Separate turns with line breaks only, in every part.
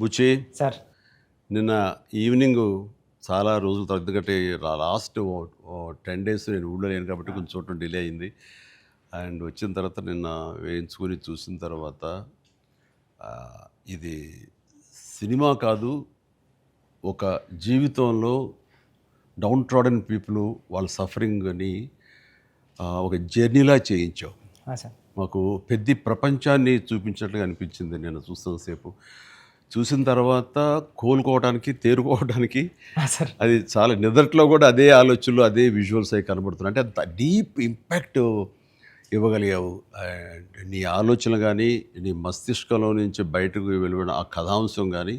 బుచ్చి,
sir.
నిన్న evening చాలా రోజుల తర్వాత, ఎందుకంటే లాస్ట్ 10 days నేను ఊళ్ళో లేను కాబట్టి కొంచెం చూడటం డిలే అయింది. అండ్ వచ్చిన తర్వాత నిన్న వేయించుకొని చూసిన తర్వాత ఆ, ఇది సినిమా కాదు, ఒక జీవితంలో డౌన్ ట్రాడన్ పీపుల్ వాళ్ళ సఫరింగ్ అని ఒక జర్నీలా చేయించావు.
సార్.
మాకు పెద్ద ప్రపంచాన్ని చూపించినట్లుగా అనిపించింది నేను చూస్తున్నసేపు. చూసిన తర్వాత కోలుకోవడానికి, తేరుకోవడానికి
సార్.
అది చాలా నిద్రలో కూడా అదే ఆలోచనలు, అదే విజువల్స్ అవి కనబడుతున్నాయి. అంటే అంత డీప్ ఇంపాక్ట్ ఇవ్వగలిగావు. అండ్ నీ ఆలోచనలు కానీ, నీ మస్తిష్కంలో నుంచి బయటకు వెలువడిన ఆ కథాంశం కానీ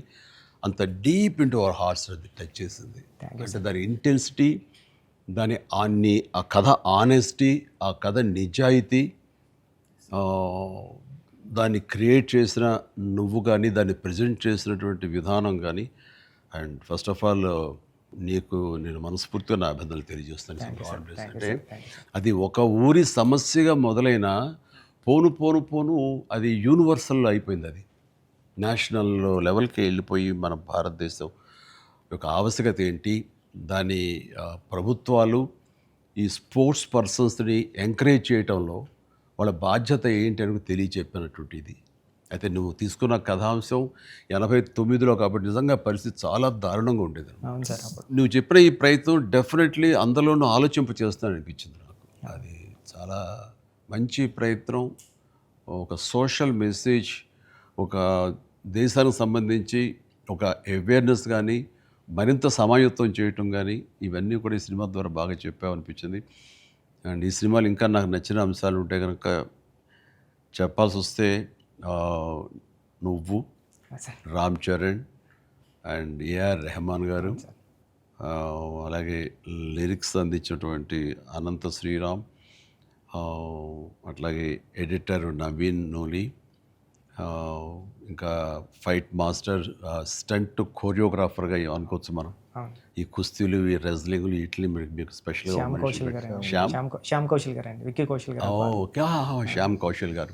అంత డీప్ ఇంటూ అవర్ హార్ట్స్ అది టచ్ చేసింది. అంటే దాని ఇంటెన్సిటీ, దాని ఆ కథ ఆనెస్టీ, ఆ కథ నిజాయితీ, దాన్ని క్రియేట్ చేసిన నువ్వు కానీ, దాన్ని ప్రజెంట్ చేసినటువంటి విధానం కానీ, అండ్ ఫస్ట్ ఆఫ్ ఆల్ నీకు నేను మనస్ఫూర్తిగా నా అభినందనలు తెలియజేస్తాను. అంటే అది ఒక ఊరి సమస్యగా మొదలైన పోను పోను పోను అది యూనివర్సల్ అయిపోయింది. అది నేషనల్ లెవెల్కి వెళ్ళిపోయి మన భారతదేశం యొక్క ఆవశ్యకత ఏంటి, దాని ప్రభుత్వాలు ఈ స్పోర్ట్స్ పర్సన్స్ని ఎంకరేజ్ చేయటంలో వాళ్ళ బాధ్యత ఏంటి అని తెలియచెప్పినటువంటి ఇది. అయితే నువ్వు తీసుకున్న కథాంశం 89లో కాబట్టి నిజంగా పరిస్థితి చాలా దారుణంగా ఉండేది. నువ్వు చెప్పిన ఈ ప్రయత్నం డెఫినెట్లీ అందరిలోనూ ఆలోచింప చేస్తాను అనిపించింది నాకు. అది చాలా మంచి ప్రయత్నం. ఒక సోషల్ మెసేజ్, ఒక దేశానికి సంబంధించి ఒక అవేర్నెస్ కానీ, మరింత సమాయత్తం చేయటం కానీ, ఇవన్నీ కూడా ఈ సినిమా ద్వారా బాగా చెప్పావనిపించింది. అండ్ ఈ సినిమాలు ఇంకా నాకు నచ్చిన అంశాలు ఉంటే కనుక చెప్పాల్సి వస్తే నువ్వు, రామ్ చరణ్ అండ్ ఏఆర్ రెహమాన్ గారు, అలాగే లిరిక్స్ అందించినటువంటి అనంత శ్రీరామ్, అట్లాగే ఎడిటర్ నవీన్ నూలి, ఇంకా ఫైట్ మాస్టర్, స్టంట్ కోరియోగ్రాఫర్గా అనుకోవచ్చు మనం. ఈ కుస్తీలు, ఈ రెజ్లింగ్లు, వీటిని మీకు స్పెషల్గా
శ్యామ్ కౌశల్ గారు అండి, విక్కీ కౌశల్ గారు.
ఓకే, శ్యామ్ కౌశల్ గారు,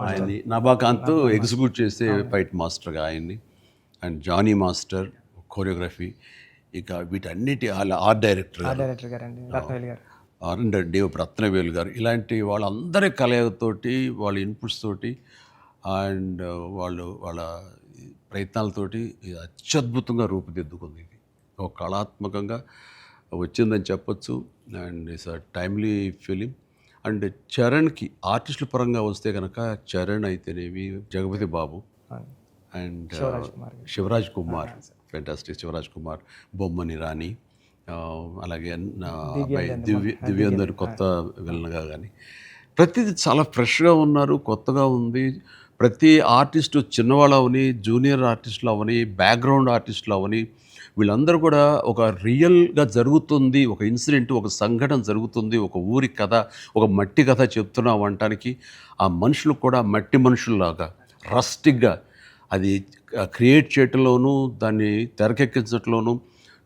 ఆయన్ని నభాకాంత్ ఎగ్జిక్యూట్ చేసే ఫైట్ మాస్టర్గా ఆయన్ని, అండ్ జానీ మాస్టర్ కోరియోగ్రఫీ, ఇక వీటన్నిటి ఆర్ట్ డైరెక్టర్ దేవ్ రత్నవేలు గారు, ఇలాంటి వాళ్ళందరి కలయికతోటి, వాళ్ళ ఇన్పుట్స్ తోటి అండ్ వాళ్ళ ప్రయత్నాలతోటి అత్యద్భుతంగా రూపుదిద్దుకుంది. ఇది ఒక కళాత్మకంగా వచ్చిందని చెప్పొచ్చు. And it's a timely film. And చరణ్కి ఆర్టిస్టుల పరంగా వస్తే కనుక చరణ్ అయితేనేవి, జగపతి బాబు అండ్ శివరాజ్ కుమార్, ఫెంటాస్టిక్ శివరాజ్ కుమార్, బొమ్మని రాణి, అలాగే అబ్బాయి దివ్యేందర్ కొత్త విలన్గా కానీ ప్రతిదీ చాలా ఫ్రెష్గా ఉన్నారు, కొత్తగా ఉంది. ప్రతి ఆర్టిస్టు చిన్నవాళ్ళు అవని, జూనియర్ ఆర్టిస్టులు అవని, బ్యాక్గ్రౌండ్ ఆర్టిస్టులు అవని, వీళ్ళందరూ కూడా ఒక రియల్గా జరుగుతుంది, ఒక ఇన్సిడెంట్, ఒక సంఘటన జరుగుతుంది, ఒక ఊరి కథ, ఒక మట్టి కథ చెప్తున్నాం అనటానికి ఆ మనుషులు కూడా మట్టి మనుషుల్లాగా రస్టిక్గా అది క్రియేట్ చేయటంలోనూ, దాన్ని తెరకెక్కించడంలోనూ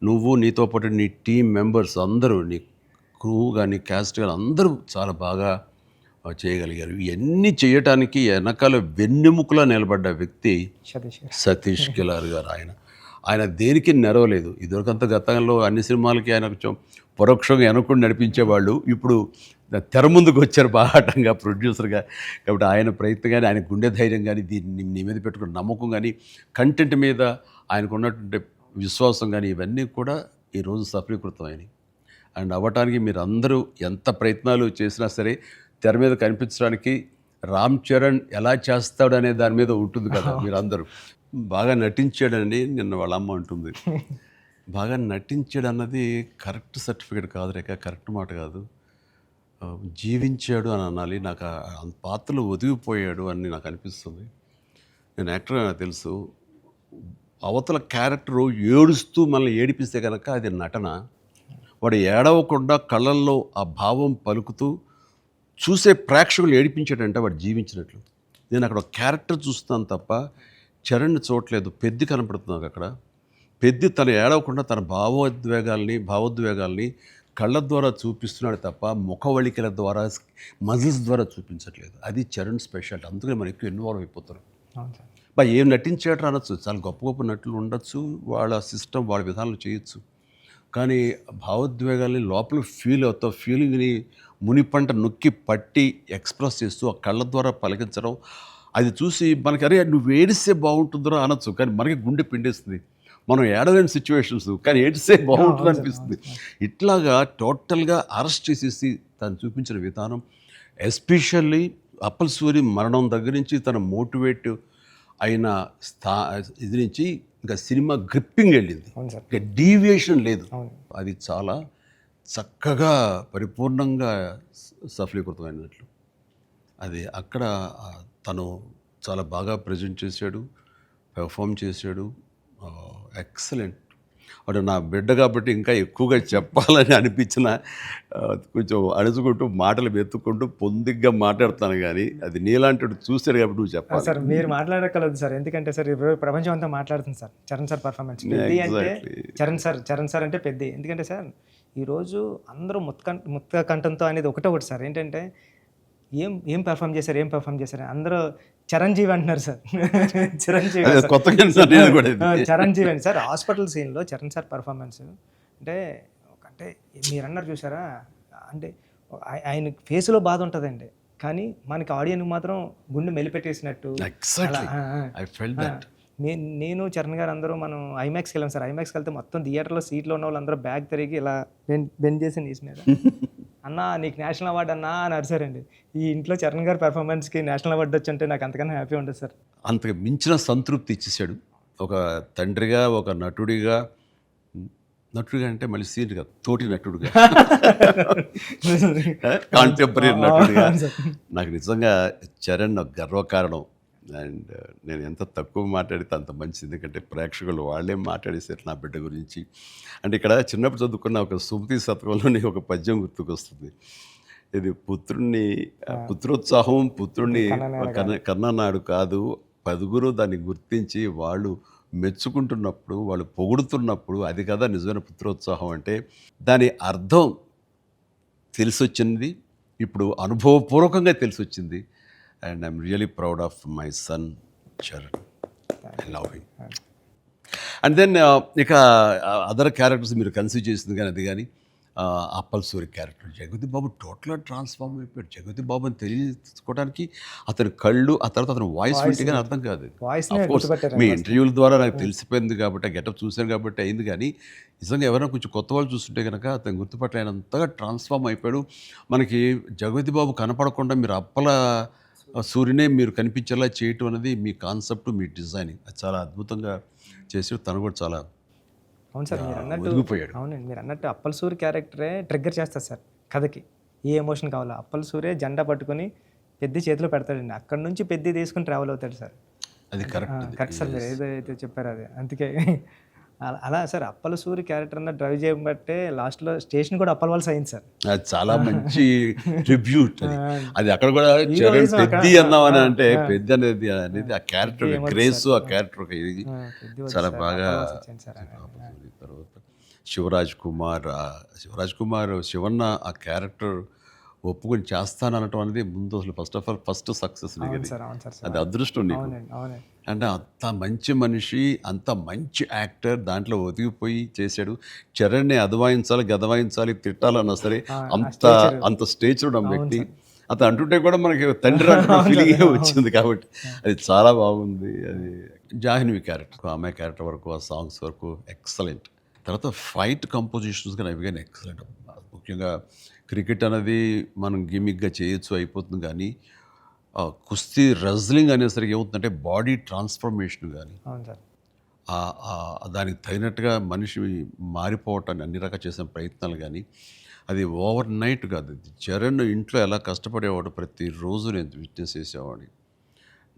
నువ్వు, నీతో పాటు నీ టీం మెంబర్స్ అందరూ, నీ క్రూ కానీ, క్యాస్ట్ కానీ అందరూ చాలా బాగా చేయగలిగారు. ఇవన్నీ చేయటానికి వెనకాల వెన్నెముకలా నిలబడ్డ వ్యక్తి సతీష్ కిలార్ గారు. ఆయన దేనికి నెరవలేదు. ఇదివరకంత గతంలో అన్ని సినిమాలకి ఆయన కొంచెం పరోక్షంగా వెనకుండా నడిపించేవాళ్ళు. ఇప్పుడు తెర ముందుకు వచ్చారు బాహాటంగా ప్రొడ్యూసర్గా. కాబట్టి ఆయన ప్రయత్నం కానీ, ఆయన గుండె ధైర్యం కానీ, దీన్ని నీ మీద పెట్టుకున్న నమ్మకం కానీ, కంటెంట్ మీద ఆయనకు ఉన్నటువంటి విశ్వాసం కానీ, ఇవన్నీ కూడా ఈరోజు సఫలీకృతమైనవి. అండ్ అవ్వటానికి మీరు అందరూ ఎంత ప్రయత్నాలు చేసినా సరే తెర మీద కనిపించడానికి రామ్ చరణ్ ఎలా చేస్తాడు అనే దాని మీద ఉంటుంది కదా. మీరందరూ బాగా నటించాడని నిన్న వాళ్ళ అమ్మ అంటుంది. బాగా నటించాడు అన్నది కరెక్ట్ సర్టిఫికేట్ కాదు రేఖ, కరెక్ట్ మాట కాదు. జీవించాడు అని అనాలి. నాకు పాత్రలు ఒదిగిపోయాడు అని నాకు అనిపిస్తుంది. నేను యాక్టర్ నాకు తెలుసు. అవతల క్యారెక్టరు ఏడుస్తూ మనల్ని ఏడిపిస్తే కనుక అది నటన. వాడు ఏడవకుండా కళ్ళల్లో ఆ భావం పలుకుతూ చూసే ప్రేక్షకులు ఏడిపించాడంటే వాడు జీవించినట్లు. నేను అక్కడ ఒక క్యారెక్టర్ చూస్తాను తప్ప చరణ్ని చూడలేదు. పెద్ది కనపడుతుంది అక్కడ. పెద్ది తను ఏడవకుండా తన భావోద్వేగాల్ని కళ్ళ ద్వారా చూపిస్తున్నాడు తప్ప ముఖవళికల ద్వారా, మజిల్స్ ద్వారా చూపించట్లేదు. అది చరణ్ స్పెషాలిటీ. అందుకని మనం ఎక్కువ ఇన్వాల్వ్ అయిపోతారు. ఏం నటించాడు అనొచ్చు, చాలా గొప్ప గొప్ప నటులు ఉండొచ్చు, వాళ్ళ సిస్టమ్ వాళ్ళ విధానాలు చేయొచ్చు. కానీ భావోద్వేగాల్ని లోపల ఫీల్ అవుతావు, ఫీలింగ్ని మునిపంట నొక్కి పట్టి ఎక్స్ప్రెస్ చేస్తూ ఆ కళ్ళ ద్వారా పలికించడం, అది చూసి మనకి అరే నువ్వు ఏడిస్తే బాగుంటుందిరా అనొచ్చు, కానీ మనకి గుండె పిండేస్తుంది. మనం ఏడలేని సిచ్యువేషన్స్, కానీ ఏడిస్తే బాగుంటుంది అనిపిస్తుంది. ఇట్లాగా టోటల్గా అరెస్ట్ చేసేసి తను చూపించిన విధానం, ఎస్పెషల్లీ అప్పల్ సూరి మరణం దగ్గర నుంచి తన మోటివేట్ అయిన ఇది నుంచి ఇంకా సినిమా గ్రిప్పింగ్ వెళ్ళింది,
అవును సార్.
ఇంకా డీవియేషన్ లేదు.
అవును.
అది చాలా చక్కగా పరిపూర్ణంగా సఫలీకృతమైనట్లు. అది అక్కడ తను చాలా బాగా ప్రజెంట్ చేశాడు, పెర్ఫామ్ చేశాడు. ఎక్సలెంట్. వాడు నా బిడ్డ కాబట్టి ఇంకా ఎక్కువగా చెప్పాలని అనిపించిన కొంచెం అణుచుకుంటూ మాటలు వెతుక్కుంటూ పొందిగ్గా మాట్లాడుతాను, కానీ అది నీలాంటి చూశాడు కాబట్టి నువ్వు చెప్పాలి.
సార్ మీరు మాట్లాడగలదు సార్, ఎందుకంటే సార్ ఇప్పుడు ప్రపంచం అంతా మాట్లాడుతుంది సార్ చరణ్ సార్ పర్ఫార్మెన్స్. పెద్ద అంటే చరణ్ సార్ అంటే పెద్ద. ఎందుకంటే సార్ ఈరోజు అందరూ ముక్త కంఠంతో అనేది ఒకటి సార్, ఏంటంటే ఏం పెర్ఫామ్ చేశారు అందరూ చిరంజీవి అంటున్నారు సార్. చిరంజీవి చిరంజీవి అండి సార్. హాస్పిటల్ సీన్లో చరణ్ సార్ పర్ఫార్మెన్స్ అంటే మీరు అన్నారు చూసారా, అంటే ఆయన ఫేస్లో బాధ ఉంటుందండి, కానీ మనకి ఆడియన్కి మాత్రం గుండె మెలిపెట్టేసినట్టు. నేను చరణ్ గారు అందరూ మనం ఐమాక్స్కి వెళ్ళాం సార్. ఐమాక్స్కి వెళ్తే మొత్తం థియేటర్లో సీట్లో ఉన్న వాళ్ళందరూ బ్యాగ్ తిరిగి ఇలా బెండ్ చేసి నీస్ మీద అన్నా నీకు నేషనల్ అవార్డు అన్నా అని అరిసారండి. ఈ ఇంట్లో చరణ్ గారి పెర్ఫార్మెన్స్కి నేషనల్ అవార్డు వచ్చి నాకు అంతకన్నా హ్యాపీ ఉంటుంది సార్.
అంతకు మించిన సంతృప్తి ఇచ్చేసాడు. ఒక తండ్రిగా, ఒక నటుడిగా అంటే మళ్ళీ సీనియర్ కాదు, తోటి నటుడుగా, కాంటెంపరీ నటుడిగా నాకు నిజంగా చరణ్ గర్వకారణం. అండ్ నేను ఎంత తక్కువ మాట్లాడితే అంత మంచిది, ఎందుకంటే ప్రేక్షకులు వాళ్ళే మాట్లాడేసారు నా బిడ్డ గురించి. అంటే ఇక్కడ చిన్నప్పుడు చదువుకున్న ఒక సుమతి శతకంలోని ఒక పద్యం గుర్తుకొస్తుంది. ఇది పుత్రోత్సాహం పుత్రుణ్ణి కన్ననాడు కాదు, పదుగురు దాన్ని గుర్తించి వాళ్ళు మెచ్చుకుంటున్నప్పుడు, వాళ్ళు పొగుడుతున్నప్పుడు అది కదా నిజమైన పుత్రోత్సాహం అంటే. దాని అర్థం తెలిసొచ్చింది, ఇప్పుడు అనుభవపూర్వకంగా తెలిసొచ్చింది. And I'm really proud of my son, Charan. I love him. And then ఇక అదర్ క్యారెక్టర్స్ మీరు కన్సిడర్ చేసింది కానీ అది కానీ అప్పల్ సూరి క్యారెక్టర్ జగతి బాబు టోటల్గా ట్రాన్స్ఫార్మ్ అయిపోయాడు. జగతి బాబు అని తెలియకోవడానికి అతని కళ్ళు, ఆ తర్వాత అతని వాయిస్ వింటే కానీ అర్థం కాదు. మీ ఇంటర్వ్యూల ద్వారా నాకు తెలిసిపోయింది కాబట్టి, గెటప్ చూశాను కాబట్టి అయింది. కానీ నిజంగా ఎవరైనా కొంచెం కొత్త వాళ్ళు చూస్తుంటే కనుక అతను గుర్తుపట్టలేనంతగా ట్రాన్స్ఫార్మ్ అయిపోయాడు. మనకి జగతి బాబు కనపడకుండా మీరు అప్పల సూర్యనే మీరు కనిపించేలా చేయటం అనేది మీ కాన్సెప్ట్, మీ డిజైనింగ్, అది చాలా అద్భుతంగా చేసి తను కూడా చాలా
అవును సార్. మీరు అన్నట్టు అవునండి, మీరు అన్నట్టు అప్పల్ సూర్య క్యారెక్టరే ట్రిగ్గర్ చేస్తారు సార్ కథకి. ఏ ఎమోషన్ కావాలో అప్పల్ సూర్య జెండా పట్టుకొని పెద్ద చేతిలో పెడతాడండి, అక్కడ నుంచి పెద్ద తీసుకుని ట్రావెల్ అవుతాడు సార్.
అది కరెక్ట్
సార్, మీరు ఏదైతే చెప్పారో అది. అందుకే అలా సార్ అప్పల సూరి క్యారెక్టర్ అన్న డ్రైవ్ చేయబట్టే లాస్ట్లో స్టేషన్ కూడా అప్పల వాళ్ళ అయింది సార్.
అది చాలా మంచి ట్రిబ్యూట్. అది అక్కడ కూడా చరణ్ పెద్ద అన్నామని అంటే పెద్ద అనేది ఆ క్యారెక్టర్ గ్రేస్, ఆ క్యారెక్టర్ ఇది చాలా బాగా. తర్వాత శివరాజ్ కుమార్ శివన్న ఆ క్యారెక్టర్ ఒప్పుకొని చేస్తాననటం అనేది ముందు అసలు ఫస్ట్ సక్సెస్ నీకు, అది అదృష్టం నీకు. అంటే అంత మంచి మనిషి, అంత మంచి యాక్టర్, దాంట్లో ఒదిగిపోయి చేశాడు. చరణ్ని అదవాయించాలి, గదవాయించాలి, తిట్టాలన్నా సరే అంత స్టేజ్ ఉన్న వ్యక్తి. అతను అంటుంటే కూడా మనకి తండ్రి ఫీలింగ్ వచ్చింది కాబట్టి అది చాలా బాగుంది. అది జాహ్నవి క్యారెక్టర్, అమ్మాయి క్యారెక్టర్ వరకు, ఆ సాంగ్స్ వరకు ఎక్సలెంట్. తర్వాత ఫైట్ కంపోజిషన్స్ కానీ అవి కానీ ఎక్సలెంట్. ముఖ్యంగా క్రికెట్ అనేది మనం గిమిక్గా చేయొచ్చు, అయిపోతుంది. కానీ కుస్తీ రెజ్లింగ్ అనేసరికి ఏమవుతుందంటే బాడీ ట్రాన్స్ఫర్మేషన్ కానీ దానికి తగినట్టుగా మనిషి మారిపోవటాన్ని అన్ని రకాల చేసిన ప్రయత్నాలు కానీ అది ఓవర్ నైట్ కాదు. అది చరణ్ ఇంట్లో ఎలా కష్టపడేవాడు, ప్రతిరోజు నేను విట్నెస్ చేసేవాడిని.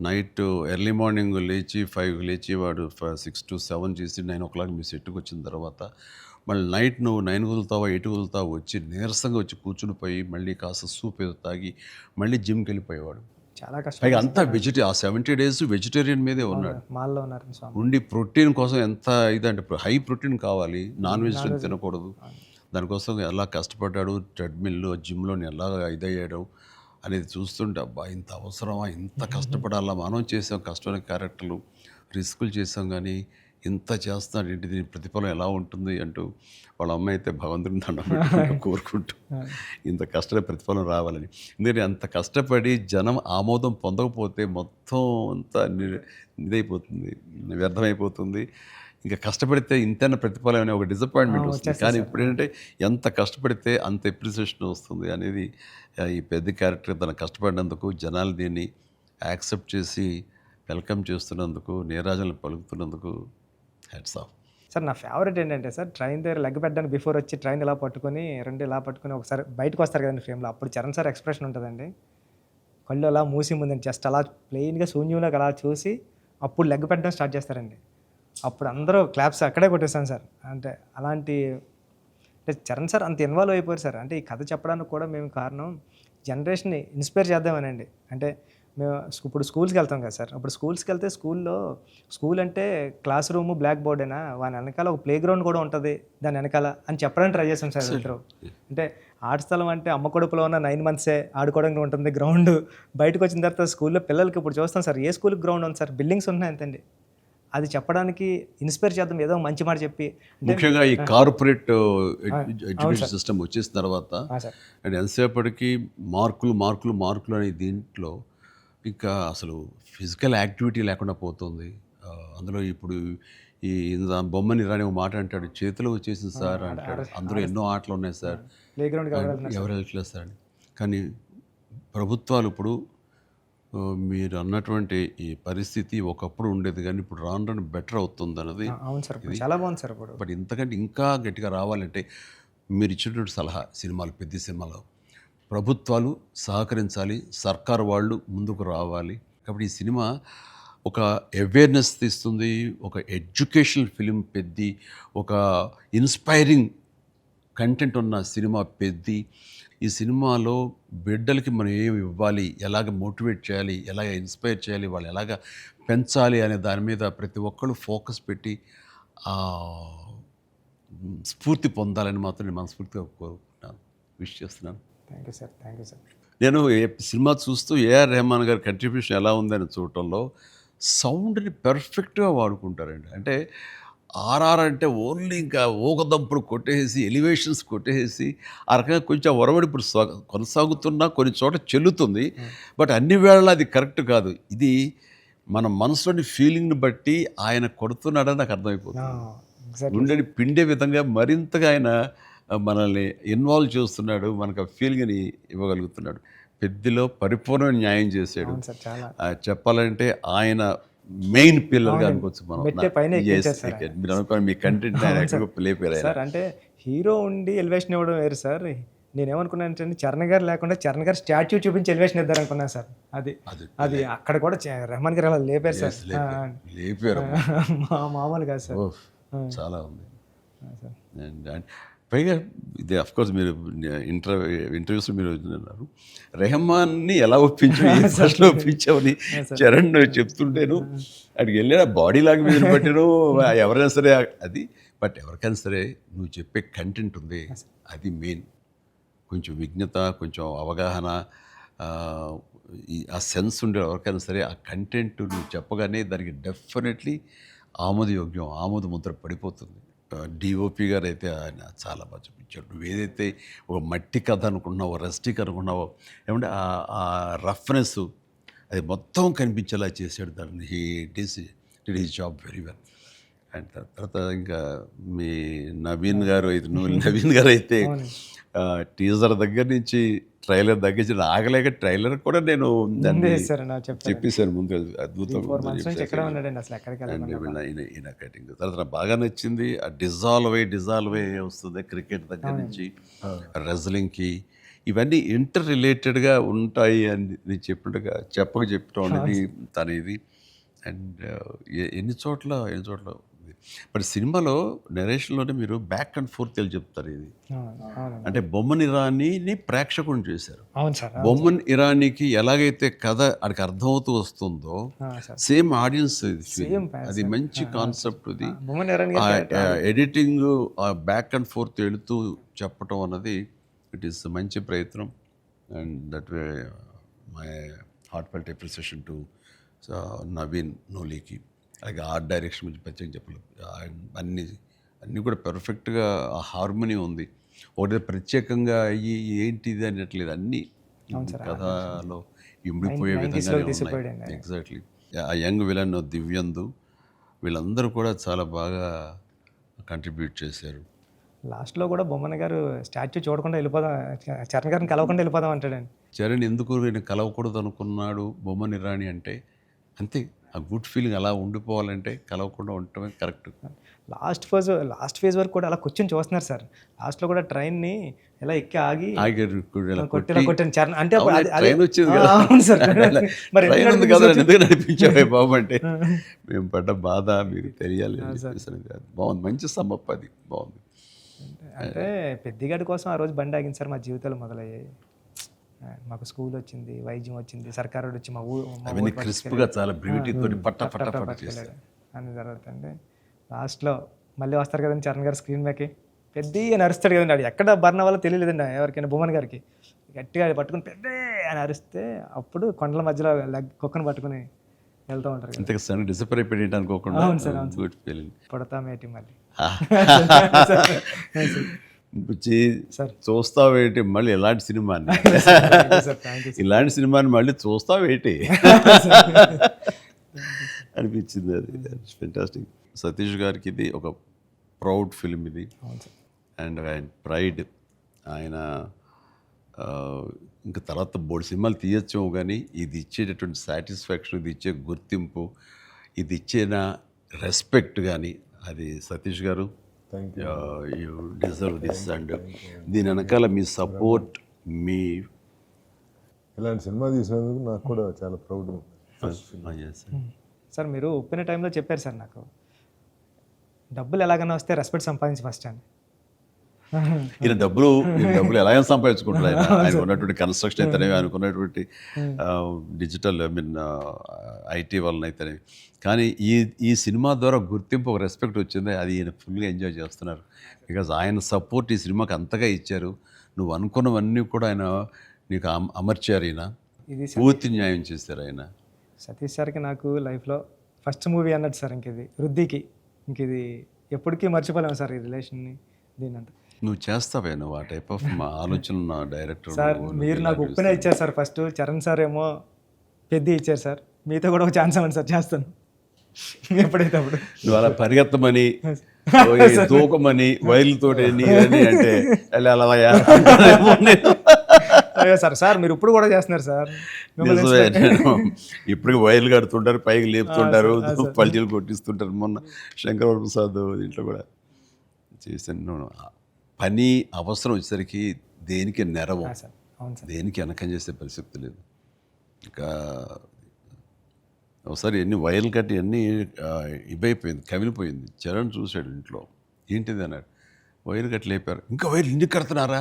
నైట్ ఎర్లీ మార్నింగ్ లేచి 5 లేచి వాడు 6 to 7 చేసి 9 o'clock మీ సెట్కి వచ్చిన తర్వాత మళ్ళీ నైట్ నువ్వు 9 కుదులుతావా 8 కుదులుతావా వచ్చి నీరసంగా వచ్చి కూర్చుని పోయి మళ్ళీ కాస్త సూప్ ఏదో తాగి మళ్ళీ జిమ్కి వెళ్ళిపోయేవాడు.
చాలా కష్టం.
పైగా అంతా ఆ 70 days వెజిటేరియన్ మీదే ఉన్నాడు. ఉండి ప్రోటీన్ కోసం ఎంత ఇదంటే హై ప్రోటీన్ కావాలి, నాన్ వెజిటేరియన్ తినకూడదు. దానికోసం ఎలా కష్టపడ్డాడు, ట్రెడ్మిల్ జిమ్లో ఎలా ఇదయ్యాడు. అనేది చూస్తుంటే అబ్బా ఇంత అవసరమా, ఇంత కష్టపడాలా, మనం చేసాం కష్టమైన క్యారెక్టర్లు, రిస్కులు చేసాం కానీ ఇంత చేస్తున్నాడు ఏంటి, దీని ప్రతిఫలం ఎలా ఉంటుంది అంటూ వాళ్ళ అమ్మ అయితే భగవంతుని దండం పెట్టుకుంటూ కోరుకుంటూ ఇంత కష్టమైన ప్రతిఫలం రావాలని. ఎందుకంటే అంత కష్టపడి జనం ఆమోదం పొందకపోతే మొత్తం అంతా ఇదైపోతుంది, వ్యర్థమైపోతుంది. ఇంకా కష్టపడితే ఇంతైనా ప్రతిఫలం అనే ఒక డిసప్పాయింట్మెంట్ వస్తుంది. కానీ ఇప్పుడు ఏంటంటే ఎంత కష్టపడితే అంత ఎప్రిసియేషన్ వస్తుంది అనేది ఈ పెద్ద క్యారెక్టర్ తన కష్టపడినందుకు, జనాలు దీన్ని యాక్సెప్ట్ చేసి వెల్కమ్ చేస్తున్నందుకు, నీరాజనలు పలుకుతున్నందుకు హ్యాట్స్ ఆఫ్.
సార్ నా ఫేవరెట్ ఏంటంటే సార్, ట్రైన్ దగ్గర లెగ్ పెట్టడానికి బిఫోర్ వచ్చి ట్రైన్ ఇలా పట్టుకొని రెండు ఇలా పట్టుకొని ఒకసారి బయటకు వస్తారు కదండి ఫ్రేమ్లో, అప్పుడు చరణ్ సార్ ఎక్స్ప్రెషన్ ఉంటుందండి. కళ్ళు అలా మూసి ముందండి జస్ట్ అలా ప్లెయిన్గా శూన్యంలోకి అలా చూసి అప్పుడు లెగ్ పెట్టడం స్టార్ట్ చేస్తారండి. అప్పుడు అందరూ క్లాప్స్ అక్కడే కొట్టేస్తాను సార్. అంటే అలాంటి అంటే చరణ్ సార్ అంత ఇన్వాల్వ్ అయిపోయారు సార్. అంటే ఈ కథ చెప్పడానికి కూడా మేము కారణం జనరేషన్ని ఇన్స్పైర్ చేద్దామనండి. అంటే మేము ఇప్పుడు స్కూల్స్కి వెళ్తాం కదా సార్, అప్పుడు స్కూల్స్కి వెళ్తే స్కూల్ అంటే క్లాస్ రూము బ్లాక్ బోర్డేనా, వాని వెనకాల ఒక ప్లే గ్రౌండ్ కూడా ఉంటుంది దాని వెనకాల అని చెప్పడానికి ట్రై చేస్తాం సార్ ఇద్దరు. అంటే ఆట స్థలం అంటే అమ్మ కడుపులో ఉన్న 9 months ఆడుకోవడానికి ఉంటుంది గ్రౌండ్. బయటకు వచ్చిన తర్వాత స్కూల్లో పిల్లలకి ఇప్పుడు చూస్తాం సార్, ఏ స్కూల్కి గ్రౌండ్ ఉంది సార్, బిల్డింగ్స్ ఉన్నాయి అంతండి. అది చెప్పడానికి ఇన్స్పైర్ చేద్దాం, ఏదో మంచి మాట చెప్పి.
ముఖ్యంగా ఈ కార్పొరేట్ ఎడ్యుకేషన్ సిస్టమ్ వచ్చేసిన తర్వాత అండ్ ఎంతసేపటికి మార్కులు అనే దీంట్లో ఇంకా అసలు ఫిజికల్ యాక్టివిటీ లేకుండా పోతుంది. అందులో ఇప్పుడు ఈ బొమ్మని రాని ఒక మాట అంటాడు, చేతిలో వచ్చేసింది సార్ అంటాడు. అందులో ఎన్నో ఆటలు ఉన్నాయి సార్,
ప్లే గ్రౌండ్
ఎవరు వెళ్ళట్లేదు సార్. కానీ ప్రభుత్వాలు ఇప్పుడు మీరు అన్నటువంటి ఈ పరిస్థితి ఒకప్పుడు ఉండేది కానీ ఇప్పుడు రాను బెటర్ అవుతుంది అన్నది.
అవును సార్, చాలా బాగుంది సార్. ఇప్పుడు
బట్ ఇంతకంటే ఇంకా గట్టిగా రావాలంటే మీరు ఇచ్చినటువంటి సలహా, సినిమాలు పెద్ద సినిమాలు ప్రభుత్వాలు సహకరించాలి, సర్కారు వాళ్ళు ముందుకు రావాలి. కాబట్టి ఈ సినిమా ఒక అవేర్నెస్ తీస్తుంది, ఒక ఎడ్యుకేషనల్ ఫిలిం పెద్ది, ఒక ఇన్స్పైరింగ్ కంటెంట్ ఉన్న సినిమా పెద్ది. ఈ సినిమాలో బిడ్డలకి మనం ఏమి ఇవ్వాలి, ఎలాగ మోటివేట్ చేయాలి, ఎలాగ ఇన్స్పైర్ చేయాలి, వాళ్ళు ఎలాగ పెంచాలి అనే దాని మీద ప్రతి ఒక్కళ్ళు ఫోకస్ పెట్టి స్ఫూర్తి పొందాలని మాత్రం నేను మనస్ఫూర్తిగా కోరుకుంటున్నాను, విష్ చేస్తున్నాను.
Thank you sir.
నేను సినిమా చూస్తూ ఏఆర్ రెహమాన్ గారి కంట్రిబ్యూషన్ ఎలా ఉందని చూడటంలో సౌండ్ని పర్ఫెక్ట్గా వాడుకుంటారండి. అంటే ఆర్ఆర్ అంటే ఓన్లీ ఇంకా ఊకదంపుడు కొట్టేసి ఎలివేషన్స్ కొట్టేసి ఆ రకంగా కొంచెం ఒరవడి ఇప్పుడు కొనసాగుతున్నా కొన్ని చోట చెల్లుతుంది. బట్ అన్ని వేళలా అది కరెక్ట్ కాదు. ఇది మన మనసులోని ఫీలింగ్ని బట్టి ఆయన కొడుతున్నాడని నాకు అర్థమైపోతుంది. గుండెని పిండే విధంగా మరింతగా ఆయన మనల్ని ఇన్వాల్వ్ చేస్తున్నాడు, మనకు ఆ ఫీలింగ్ని ఇవ్వగలుగుతున్నాడు. పెద్దలో పరిపూర్ణ న్యాయం చేశాడు. చెప్పాలంటే ఆయన మెయిన్ పిల్లర్గా అనుకోవచ్చు మనం. మీరు అనుకోండి మీ కంటెంట్
సార్. అంటే హీరో ఉండి ఎలివేషన్ ఇవ్వడం వేరు సార్. నేనేమనుకున్నాను అంటే చరణ్ గారు లేకుండా చరణ్ గారు స్టాచ్యూ చూపించి ఎలివేషన్ ఇద్దారు అనుకున్నాను సార్. అది అక్కడ కూడా రెహమాన్ గారు అలా లేపారు సార్.
లేపారు
మామూలు కాదు సార్,
చాలా ఉంది. పైగా ఇది అఫ్కోర్స్ మీరు ఇంటర్వ్యూస్లో మీరు అన్నారు రెహమాన్ని ఎలా ఫస్ట్లో ఒప్పించావని చరణ్ చెప్తుంటేను అక్కడికి వెళ్ళిన బాడీ లాంగ్వేజ్ బట్టిను ఎవరైనా సరే అది. బట్ ఎవరికైనా సరే నువ్వు చెప్పే కంటెంట్ ఉంది, అది మెయిన్. కొంచెం విజ్ఞత, కొంచెం అవగాహన, ఆ సెన్స్ ఉండే ఎవరికైనా సరే ఆ కంటెంట్ నువ్వు చెప్పగానే దానికి డెఫినెట్లీ ఆమోదయోగ్యం, ఆమోద ముద్ర పడిపోతుంది. డిఓపి గారు అయితే ఆయన చాలా బాగా చూపించాడు. నువ్వు ఏదైతే ఒక మట్టి కథ అనుకున్నావో, రస్టిక్ అనుకున్నావో, ఏమంటే ఆ రఫ్నెస్ అది మొత్తం కనిపించేలా చేశాడు. దాన్ని did his job very well. And తర్వాత ఇంకా మీ నవీన్ గారు అయితే టీజర్ దగ్గర నుంచి ట్రైలర్ దగ్గర నుంచి ఆగలేక ట్రైలర్ కూడా నేను దాన్ని చెప్పేశాను ముందు. అద్భుతం. ఈయన కటింగ్ తర్వాత నాకు బాగా నచ్చింది. ఆ డిజాల్వ్ అయ్యి వస్తుంది క్రికెట్ దగ్గర నుంచి రెజ్లింగ్కి, ఇవన్నీ ఇంటర్ రిలేటెడ్గా ఉంటాయి అని నేను చెప్పినట్టుగా చెప్పడం అనేది తన ఇది. అండ్ ఎన్ని చోట్ల బట్ సినిమాలో నెరేషన్లోనే మీరు బ్యాక్ అండ్ ఫోర్త్ వెళ్ళి చెప్తారు. ఇది అంటే బొమ్మన్ ఇరానీని ప్రేక్షకుని చేశారు. బొమ్మన్ ఇరానీకి ఎలాగైతే కథ అక్కడికి అర్థమవుతూ వస్తుందో సేమ్ ఆడియన్స్ అది మంచి కాన్సెప్ట్. ఇది ఎడిటింగ్ బ్యాక్ అండ్ ఫోర్త్ వెళుతూ చెప్పటం అన్నది ఇట్ ఈస్ మంచి ప్రయత్నం. And that way my heartfelt appreciation to Naveen నోలీకి. అలాగే ఆర్ట్ డైరెక్షన్ గురించి ప్రత్యేకంగా చెప్పలేదు. అన్నీ కూడా పెర్ఫెక్ట్గా ఆ హార్మోనీ ఉంది. ఒకటి ప్రత్యేకంగా అయ్యి ఏంటిది అనట్లేదు, అన్నీ కథలో ఇమిడిపోయే
90s
విధంగానే
లోకి
ఉన్నాయి.
తీసిపోయాడు.
ఎగ్జాక్ట్లీ. ఆ యంగ్ విలన్ దివ్యందు వీళ్ళందరూ కూడా చాలా బాగా కంట్రిబ్యూట్ చేశారు.
లాస్ట్లో కూడా బొమ్మన గారు స్టాచ్యూ చూడకుండా వెళ్ళిపోదాం, చరణ్ గారిని కలవకుండా వెళ్ళిపోదాం అంటాడండి.
చరణ్ ఎందుకు నేను కలవకూడదు అనుకున్నాడు బొమ్మని రాణి అంటే అంతే. ఆ గుడ్ ఫీలింగ్ అలా ఉండిపోవాలంటే కలవకుండా ఉండటమే కరెక్ట్.
లాస్ట్ ఫేజ్ వరకు కూడా అలా కూర్చొని చూస్తున్నారు సార్. లాస్ట్లో కూడా ట్రైన్ని ఎలా ఎక్కి ఆగి
ఆగారు ఇలా
కొట్టాను చరణ్ అంటే అప్పుడు
అవును,
అది- అది-
ట్రైన్ వచ్చింది
ఆ,
కదా.
అవును సార్. మరి ఎందుకు
ట్రైన్ ఉంది కదా, ఎందుకు నడిపించావే బాబు అంటే మేము పడ్డ బాధ మీకు తెలియాలి అని చెప్పేసి కాదు. బాగుంది, మంచి సమ్మప్, అది బాగుంది.
అంటే పెద్దిగాడి కోసం ఆ రోజు బండి ఆగింది సార్. మా జీవితాలు మొదలయ్యాయి. మాకు స్కూల్ వచ్చింది, వైద్యం వచ్చింది, సర్కారు వచ్చి మా
అవన్నీ క్రిస్ప్గా చాలా బ్రివిటీ తోటి పట్ట పట్ట పట్ట చేశారు.
అని జరుగుతుంది. లాస్ట్లో మళ్ళీ వస్తారు కదండి చరణ్ గారు స్క్రీన్ మీదకి, పెద్ద అరుస్తాడు కదండి. ఆడు ఎక్కడ బర్ణ వల్ల తెలియలేదండి ఎవరికైనా, భువన్ గారికి గట్టిగా పట్టుకుని పెద్ద అని అరిస్తే అప్పుడు కొండల మధ్యలో కుక్కను పట్టుకుని వెళ్తూ ఉంటారు కదా.
ఇంతకు సన్ డిసప్పర్ అయిపోయి అనుకోకుండా
అవును సార్, అవును
గుడ్ ఫీలింగ్.
పుడతామేటి మళ్ళీ సార్.
చూస్తావేటి మళ్ళీ ఇలాంటి సినిమాని
సార్ థ్యాంక్ యూ
ఇలాంటి సినిమాని మళ్ళీ చూస్తావేటి అనిపించింది. అది ఫెంటాస్టిక్. సతీష్ గారికి ఇది ఒక ప్రౌడ్ ఫిలిం ఇది.
అవును సార్.
అండ్ ఆయన ప్రైడ్, ఆయన ఇంకా తర్వాత బోర్డు సినిమాలు తీయచ్చు కానీ ఇది ఇచ్చేటటువంటి సాటిస్ఫాక్షన్, ఇది ఇచ్చే గుర్తింపు, ఇది ఇచ్చిన రెస్పెక్ట్ కానీ, అది సతీష్ గారు యూ డిజర్వ్ దిస్. అండ్ దీని వెనకాల మీ సపోర్ట్, మీ
ఇలాంటి సినిమా తీసినందుకు నాకు కూడా చాలా ప్రౌడ్.
సార్ మీరు ఒప్పిన టైంలో చెప్పారు సార్ నాకు, డబ్బులు ఎలాగైనా వస్తే రెస్పెక్ట్ సంపాదించి ఫస్ట్ అని.
ఈయన డబ్బులు ఎలా సంపాదించుకుంటారు ఆయన. ఆయన ఉన్నటువంటి కన్స్ట్రక్షన్ అయితేనే, అనుకున్నటువంటి డిజిటల్ ఐటీ వలన అయితేనే. కానీ ఈ సినిమా ద్వారా గుర్తింపు, ఒక రెస్పెక్ట్ వచ్చింది. అది ఈయన ఫుల్గా ఎంజాయ్ చేస్తున్నారు. బికాజ్ ఆయన సపోర్ట్ ఈ సినిమాకి అంతగా ఇచ్చారు. నువ్వు అనుకున్నవన్నీ కూడా ఆయన నీకు అమర్చారు. ఈయన
ఇది
పూర్తి న్యాయం చేశారు ఆయన.
సతీష్ సార్కి నాకు లైఫ్లో ఫస్ట్ మూవీ అన్నట్టు సార్. ఇది వృద్ధికి ఇది ఎప్పటికీ మర్చిపోలేము సార్, ఈ రిలేషన్ని దీనంతా.
నువ్వు చేస్తావే, నువ్వు ఆ టైప్ ఆఫ్ ఆలోచన ఉన్న డైరెక్టర్
సార్ మీరు నాకు ఉప్పిన ఇచ్చారు సార్ ఫస్ట్, చరణ్ సార్ ఏమో పెద్ద ఇచ్చారు సార్. మీతో కూడా ఒక ఛాన్స్ అవ్వండి సార్, చేస్తాను ఎప్పుడైతే అప్పుడు.
నువ్వు అలా పరిగెత్తమని, దూకమని, వైర్లతో నీరని అంటే
అయ్యో సార్, సార్ మీరు ఇప్పుడు కూడా చేస్తున్నారు సార్.
ఇప్పటికి వైర్లు కడుతుంటారు, పైకి లేపుతుంటారు, పల్టీలు కొట్టిస్తుంటారు. మొన్న శంకరవర ప్రసాద్ దీంట్లో కూడా చేశాను. పని అవసరం వచ్చేసరికి దేనికి నెరవం,
అవును సార్.
దేనికి వెనకం చేసే పరిస్థితి లేదు. ఇంకా ఒకసారి ఎన్ని వైర్లు కట్టి అన్నీ ఇవైపోయింది, కమిలిపోయింది. చరణ్ చూశాడు ఇంట్లో, ఏంటిది అన్నాడు. వైర్లు కట్టి లేపారు. ఇంకా వైర్లు ఇంటికి కడుతున్నారా,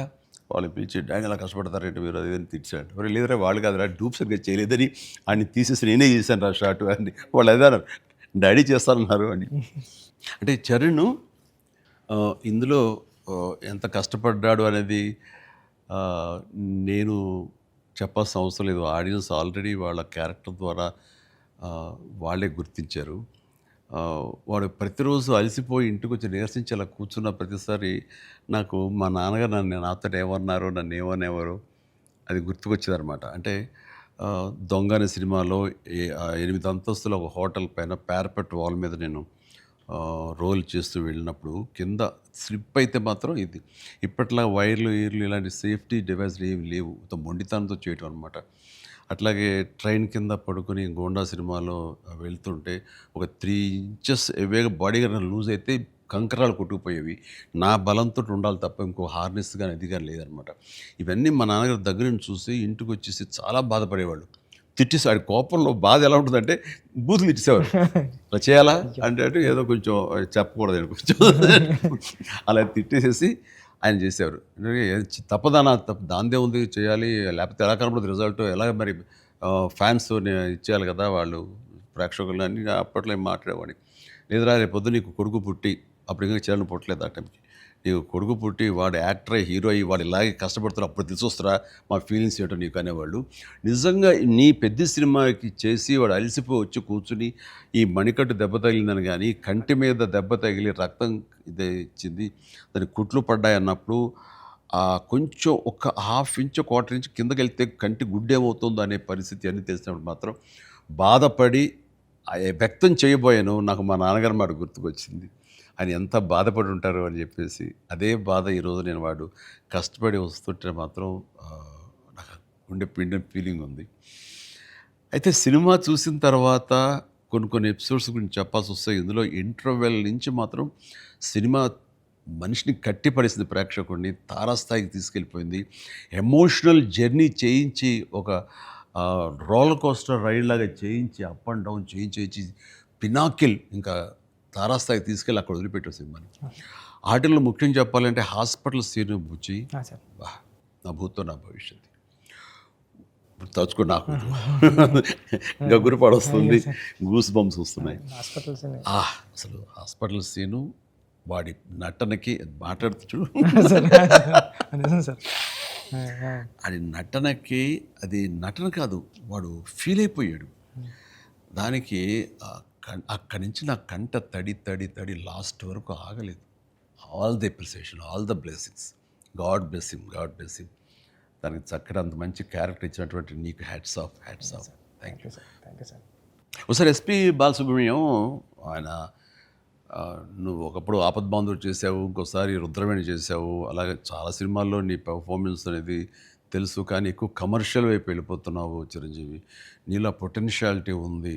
వాళ్ళు పిలిచి డ్యాంగ్ అలా కష్టపడతారంటే మీరు అది అని తిట్టాడు. మరి లేదురా వాళ్ళు కాదురా, డూప్ సరిగ్గా చేయలేదని ఆయన తీసేసి నేనే చేశాను రా షార్ట్ అని. వాళ్ళు అదే అన్నారు, డాడీ చేస్తానన్నారు అని. అంటే చరణ్ ఇందులో ఎంత కష్టపడ్డాడు అనేది నేను చెప్పాల్సిన అవసరం లేదు. ఆడియన్స్ ఆల్రెడీ వాళ్ళ క్యారెక్టర్ ద్వారా వాళ్ళే గుర్తించారు. వాడు ప్రతిరోజు అలసిపోయి ఇంటికి వచ్చి నీరసించి అలా కూర్చున్న ప్రతిసారి నాకు మా నాన్నగారు నాతో ఏమన్నారు, నన్ను ఏమనేవారు అది గుర్తుకొచ్చేదనమాట. అంటే దొంగ అనే సినిమాలో 8 అంతస్తుల ఒక హోటల్ పైన పారపెట్ వాల్ మీద నేను రోల్ చేస్తూ వెళ్ళినప్పుడు కింద స్లిప్ అయితే మాత్రం ఇది ఇప్పట్లా వైర్లు ఇలాంటి సేఫ్టీ డివైస్లు ఏమి లేవు, మొండితనంతో చేయటం అనమాట. అట్లాగే ట్రైన్ కింద పడుకొని గోండా సినిమాలో వెళ్తుంటే ఒక 3 ఇంచెస్ ఎవేగా బాడీ కానీ లూజ్ అయితే కంకరాలు కొట్టుకుపోయేవి. నా బలంతో ఉండాలి తప్ప ఇంకో హార్నెస్ కానీ అది కానీ లేదనమాట. ఇవన్నీ మా నాన్నగారి దగ్గర నుంచి చూసి ఇంటికి వచ్చేసి చాలా బాధపడేవాళ్ళు. తిట్టేసాడు. కోపంలో బాధ ఎలా ఉంటుందంటే బూతులు తిట్టేసేవారు. అలా చేయాలా అంటే ఏదో కొంచెం చెప్పకూడదు కొంచెం అలా తిట్టేసేసి ఆయన చేసేవారు. తప్పదానా దాందే ఉంది చేయాలి, లేకపోతే ఎలా కనపడదు రిజల్ట్, ఎలా మరి ఫ్యాన్స్ ఇచ్చేయాలి కదా వాళ్ళు ప్రేక్షకులు అని అప్పట్లో ఏం మాట్లాడేవాడిని. లేదురా రేపు పొద్దు నీకు కొడుకు పుట్టి, అప్పుడు ఇంకా చరణ్ పుట్టలేదు ఆ టైంకి, నీకు కొడుకు పుట్టి వాడు యాక్టర్ అయ్యి హీరో అయ్యి వాడు ఇలాగే కష్టపడుతున్నారు అప్పుడు తెలిసొస్తారా మా ఫీలింగ్స్ ఏంటో నీకు అనేవాళ్ళు. నిజంగా నీ పెద్ద సినిమాకి చేసి వాడు అలసిపోయి వచ్చి కూర్చుని ఈ మణికట్టు దెబ్బ తగిలిందని కానీ కంటి మీద దెబ్బ తగిలి రక్తం ఇదే ఇచ్చింది దానికి కుట్లు పడ్డాయి అన్నప్పుడు కొంచెం ఒక హాఫ్ ఇంచ్ క్వార్టర్ ఇంచ్ కిందకి వెళ్తే కంటి గుడ్డేమవుతుందో అనే పరిస్థితి అన్నీ తెలిసినప్పుడు మాత్రం బాధపడి వ్యక్తం చేయబోయాను. నాకు మా నాన్నగారు మాట గుర్తుకొచ్చింది. ఆయన ఎంత బాధపడి ఉంటారు అని చెప్పేసి అదే బాధ ఈరోజు నేను వాడు కష్టపడి వస్తుంటే మాత్రం నాకు గుండె పిండిన ఫీలింగ్ ఉంది. అయితే సినిమా చూసిన తర్వాత కొన్ని ఎపిసోడ్స్ గురించి చెప్పాల్సి వస్తాయి. ఇందులో ఇంటర్వెల్ నుంచి మాత్రం సినిమా మనిషిని కట్టిపడేసింది, ప్రేక్షకుడిని తారాస్థాయికి తీసుకెళ్ళిపోయింది. ఎమోషనల్ జర్నీ చేయించి ఒక రోలర్ కోస్టర్ రైడ్ లాగా చేయించి అప్ అండ్ డౌన్ చేయించి పినాకిల్ ఇంకా తారాస్థాయికి తీసుకెళ్ళి అక్కడ వదిలిపెట్టారు సినిమాని. ఆటల్లో ముఖ్యం చెప్పాలంటే హాస్పిటల్ సీన్ బుచ్చి
సార్
నా భూతో నా భవిష్యత్తు తలుచుకో నాకు గగురు పడొస్తుంది, గూస్ బంప్స్ వస్తున్నాయి.
హాస్పిటల్స్
అసలు హాస్పిటల్ సీను వాడి నటనకి మాట్లాడుతూ చూడు
నిజం సార్.
అది నటనకి అది నటన కాదు, వాడు ఫీల్ అయిపోయాడు దానికి. అక్కడి నుంచి నా కంట తడి తడి తడి లాస్ట్ వరకు ఆగలేదు. All the appreciation, all the blessings, God bless him, God bless him. దానికి చక్కటి అంత మంచి క్యారెక్టర్ ఇచ్చినటువంటి నీకు hats off, hats off. Thank you
sir, thank you sir.
ఒకసారి ఎస్పి బాలసుబ్రహ్మణ్యం ఆయన నువ్వు ఒకప్పుడు ఆపద్బాంధవుడు చేసావు, ఇంకోసారి రుద్రవేణి చేసావు, అలాగే చాలా సినిమాల్లో నీ పెర్ఫార్మెన్స్ అనేది తెలుసు, కానీ ఎక్కువ కమర్షియల్ వైపు వెళ్ళిపోతున్నావు చిరంజీవి. నీలో పొటెన్షియాలిటీ ఉంది.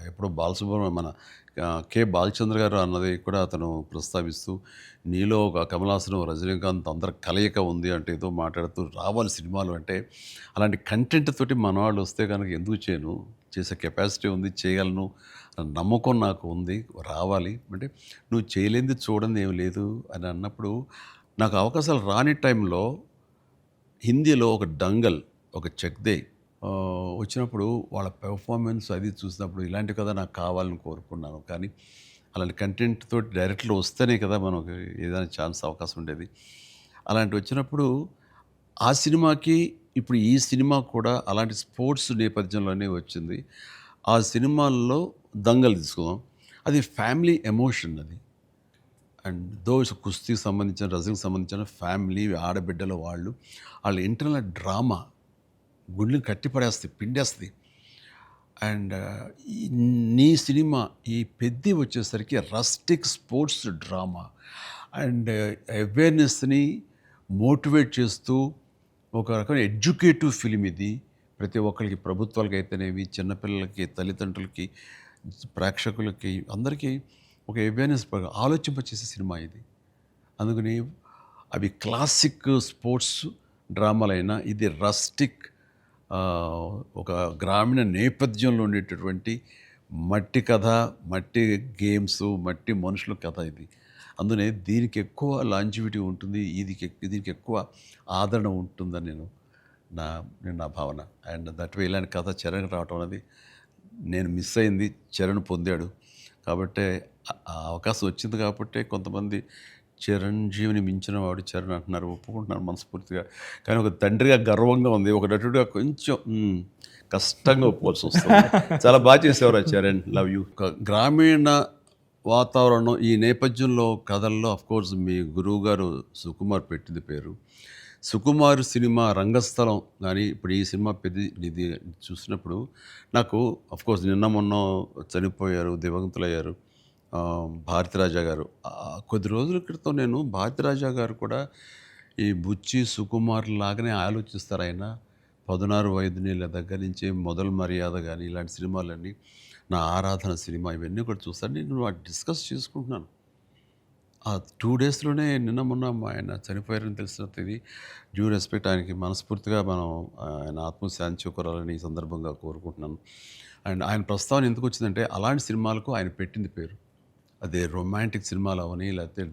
ఎప్పుడో బాలసుబ్రహ్మణ్యం మన కె బాలచంద్ర గారు అన్నది కూడా అతను ప్రస్తావిస్తూ నీలో ఒక కమలాసనం రజనీకాంత్ అందరి కలయిక ఉంది అంటే ఏదో మాట్లాడుతూ రావాలి సినిమాలు అంటే. అలాంటి కంటెంట్ తోటి మన వాళ్ళు వస్తే కనుక ఎందుకు చేయను, చేసే కెపాసిటీ ఉంది, చేయగలను నమ్మకం నాకు ఉంది, రావాలి అంటే నువ్వు చేయలేనిది చూడండి ఏం లేదు అని అన్నప్పుడు నాకు అవకాశాలు రాని టైంలో హిందీలో ఒక డంగల్, ఒక చెక్దే వచ్చినప్పుడు వాళ్ళ పెర్ఫార్మెన్స్ అది చూసినప్పుడు ఇలాంటి కదా నాకు కావాలని కోరుకున్నాను. కానీ అలాంటి కంటెంట్ తోటి డైరెక్ట్లో వస్తేనే కదా మనకు ఏదైనా ఛాన్స్ అవకాశం ఉండేది. అలాంటి వచ్చినప్పుడు ఆ సినిమాకి ఇప్పుడు ఈ సినిమా కూడా అలాంటి స్పోర్ట్స్ నేపథ్యంలోనే వచ్చింది. ఆ సినిమాల్లో దంగల్ తీసుకుందాం, అది ఫ్యామిలీ ఎమోషన్ అది. అండ్ దోస్ కుస్తీకి సంబంధించిన, రజనీకి సంబంధించిన ఫ్యామిలీ ఆడబిడ్డల వాళ్ళ ఇంటర్నల్ డ్రామా గుండెని కట్టిపడేస్తుంది, పిండేస్తుంది. అండ్ నీ సినిమా ఈ పెద్ద వచ్చేసరికి రస్టిక్ స్పోర్ట్స్ డ్రామా అండ్ అవేర్నెస్ని మోటివేట్ చేస్తూ ఒక రకమైన ఎడ్యుకేటివ్ ఫిలిం ఇది. ప్రతి ఒక్కరికి, ప్రభుత్వాలకి అయితేనేవి, చిన్నపిల్లలకి, తల్లిదండ్రులకి, ప్రేక్షకులకి అందరికీ ఒక అవేర్నెస్ ఆలోచింపచేసే సినిమా ఇది. అందుకని అవి క్లాసిక్ స్పోర్ట్స్ డ్రామాలైనా ఇది రస్టిక్ ఒక గ్రామీణ నేపథ్యంలో ఉండేటటువంటి మట్టి కథ, మట్టి గేమ్స్, మట్టి మనుషుల కథ ఇది. అందునే దీనికి ఎక్కువ లాంజివిటీ ఉంటుంది, దీనికి ఎక్కువ ఆదరణ ఉంటుందని నా భావన. అండ్ దట్ వే ఇలాంటి కథ చరణ్ రావటం అనేది నేను మిస్ అయింది, చరణ్ పొందాడు. కాబట్టి ఆ అవకాశం వచ్చింది కాబట్టి కొంతమంది చిరంజీవిని మించిన వాడు చరణ్ అంటున్నారు, ఒప్పుకుంటున్నారు మనస్ఫూర్తిగా. కానీ ఒక తండ్రిగా గర్వంగా ఉంది, ఒక నటుడిగా కొంచెం కష్టంగా ఒప్పుకోవాల్సి వస్తుంది. చాలా బాగా చేసేవారు చరణ్, లవ్ యూ. గ్రామీణ వాతావరణం ఈ నేపథ్యంలో కథల్లో అఫ్కోర్స్ మీ గురువు గారు సుకుమార్ పెట్టింది పేరు. సుకుమార్ సినిమా రంగస్థలం కానీ ఇప్పుడు ఈ సినిమా ఇది చూసినప్పుడు నాకు అఫ్కోర్స్ నిన్న మొన్న చనిపోయారు, దివంగతులయ్యారు భారతిరాజా గారు. కొద్ది రోజుల క్రితం నేను భారతిరాజా గారు కూడా ఈ బుచ్చి సుకుమార్ లాగానే ఆలోచిస్తారు. ఆయన 16 వైద్యుల దగ్గర నుంచి మొదలు మర్యాద కానీ ఇలాంటి సినిమాలన్నీ, నా ఆరాధన సినిమా ఇవన్నీ కూడా చూస్తాను. నేను డిస్కస్ చేసుకుంటున్నాను. ఆ 2 డేస్లోనే నిన్న మొన్న ఆయన చనిపోయారని తెలిసిన ఇది డ్యూ రెస్పెక్ట్ ఆయనకి మనస్ఫూర్తిగా మనం ఆయన ఆత్మశాంతి చేకూరాలని ఈ సందర్భంగా కోరుకుంటున్నాను. అండ్ ఆయన ప్రస్తావన ఎందుకు వచ్చిందంటే అలాంటి సినిమాలకు ఆయన పెట్టింది పేరు. అదే రొమాంటిక్ సినిమాలు అవని, లేకపోతే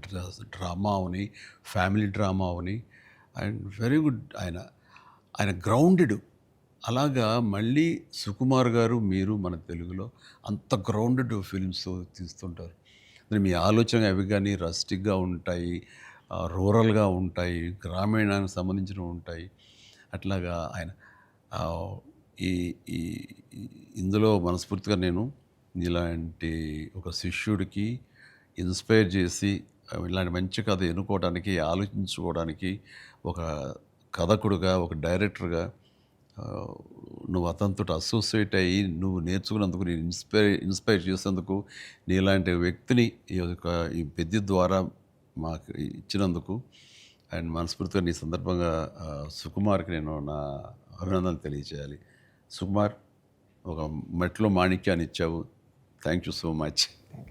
drama Avani, family drama Avani. And very good, ఆయన గ్రౌండెడ్. అలాగా మళ్ళీ సుకుమార్ గారు మీరు మన తెలుగులో అంత గ్రౌండెడ్ ఫిల్మ్స్ తీస్తుంటారు. మీ ఆలోచన అవి కానీ రస్టిక్గా ఉంటాయి, రూరల్గా ఉంటాయి, గ్రామీణానికి సంబంధించినవి ఉంటాయి. అట్లాగా ఆయన ఆ, ఈ ఈ ఈ- ఇందులో మనస్ఫూర్తిగా నేను ఇలాంటి ఒక శిష్యుడికి ఇన్స్పైర్ చేసి ఇలాంటి మంచి కథ ఎన్నుకోవడానికి, ఆలోచించుకోవడానికి ఒక కథకుడుగా, ఒక డైరెక్టర్గా ఆ, నువ్వు అతనితో అసోసియేట్ అయ్యి నువ్వు నేర్చుకున్నందుకు, నేను ఇన్స్పైర్ చేసేందుకు, నీలాంటి వ్యక్తిని ఈ పెద్ద ద్వారా మాకు ఇచ్చినందుకు అండ్ మనస్ఫూర్తిగా నీ సందర్భంగా సుకుమార్కి నేను నా అభినందనలు తెలియజేయాలి. సుకుమార్, ఒక మెట్లో మాణిక్యాన్ని ఇచ్చావు. Thank you so much.